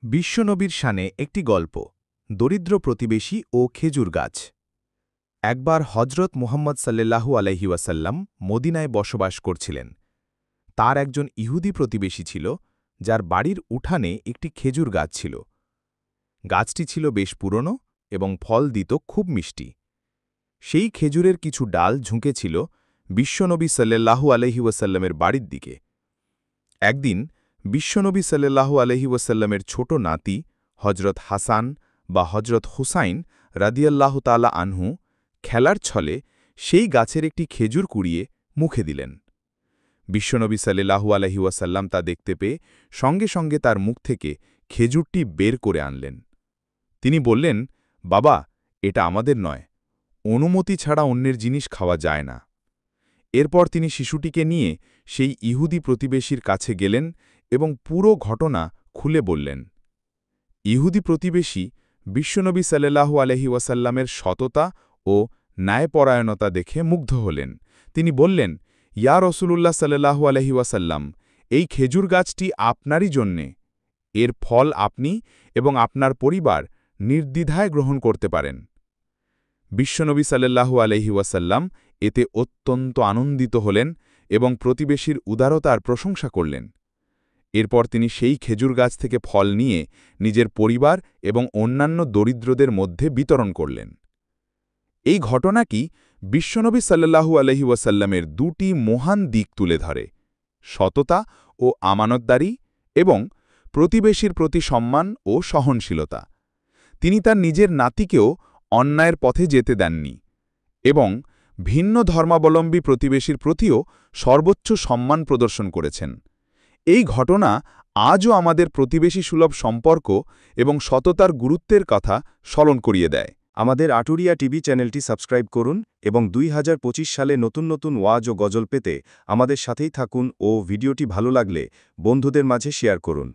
বিশ্বনবীর শানে একটি গল্প, দরিদ্র প্রতিবেশী ও খেজুর গাছ। একবার হজরত মুহাম্মদ সাল্লাল্লাহু আলাইহি ওয়াসাল্লাম মদিনায় বসবাস করছিলেন। তার একজন ইহুদি প্রতিবেশী ছিল, যার বাড়ির উঠানে একটি খেজুর গাছ ছিল। গাছটি ছিল বেশ পুরনো এবং ফল দিত খুব মিষ্টি। সেই খেজুরের কিছু ডাল ঝুঁকেছিল বিশ্বনবী সাল্লাল্লাহু আলাইহি ওয়াসাল্লামের বাড়ির দিকে। একদিন বিশ্বনবী সাল্লাল্লাহু আলাইহি ওয়াসাল্লামের ছোট নাতি হজরত হাসান বা হজরত হুসাইন রাদিয়াল্লাহু তাআলা আনহু খেলার ছলে সেই গাছের একটি খেজুর কুড়িয়ে মুখে দিলেন। বিশ্বনবী সাল্লাল্লাহু আলাইহি ওয়াসাল্লাম তা দেখতে পেয়ে সঙ্গে সঙ্গে তার মুখ থেকে খেজুরটি বের করে আনলেন। তিনি বললেন, বাবা, এটা আমাদের নয়, অনুমতি ছাড়া অন্যের জিনিস খাওয়া যায় না। এরপর তিনি শিশুটিকে নিয়ে সেই ইহুদি প্রতিবেশীর কাছে গেলেন এবং পুরো ঘটনা খুলে বললেন। ইহুদি প্রতিবেশী বিশ্বনবী সাল্লাল্লাহু আলাইহি ওয়াসাল্লামের সততা ও ন্যায়পরায়ণতা দেখে মুগ্ধ হলেন। তিনি বললেন, ইয়া রাসূলুল্লাহ সাল্লাল্লাহু আলাইহি ওয়াসাল্লাম, এই খেজুর গাছটি আপনারই জন্যে। এর ফল আপনি এবং আপনার পরিবার নির্দ্বিধায় গ্রহণ করতে পারেন। বিশ্বনবী সাল্লাল্লাহু আলাইহি ওয়াসাল্লাম এতে অত্যন্ত আনন্দিত হলেন এবং প্রতিবেশীর উদারতার প্রশংসা করলেন। এরপর তিনি সেই খেজুর গাছ থেকে ফল নিয়ে নিজের পরিবার এবং অন্যান্য দরিদ্রদের মধ্যে বিতরণ করলেন। এই ঘটনাটি বিশ্বনবী সাল্লাল্লাহু আলাইহি ওয়াসাল্লামের দুটি মহান দিক তুলে ধরে: সততা ও আমানতদারি এবং প্রতিবেশীর প্রতি সম্মান ও সহনশীলতা। তিনি তার নিজের নাতিকেও অন্যায়ের পথে যেতে দেননি এবং ভিন্ন ধর্মাবলম্বী প্রতিবেশীর প্রতিও সর্বোচ্চ সম্মান প্রদর্শন করেছেন। এই ঘটনা আজও আমাদের প্রতিবেশী সুলভ সম্পর্ক এবং সততার গুরুত্বের কথা স্মরণ করিয়ে দেয়। আমাদের আটুরিয়া টিভি চ্যানেলটি সাবস্ক্রাইব করুন এবং 2025 সালে নতুন নতুন ওয়াজ ও গজল পেতে আমাদের সাথেই থাকুন ও ভিডিওটি ভালো লাগলে বন্ধুদের মাঝে শেয়ার করুন।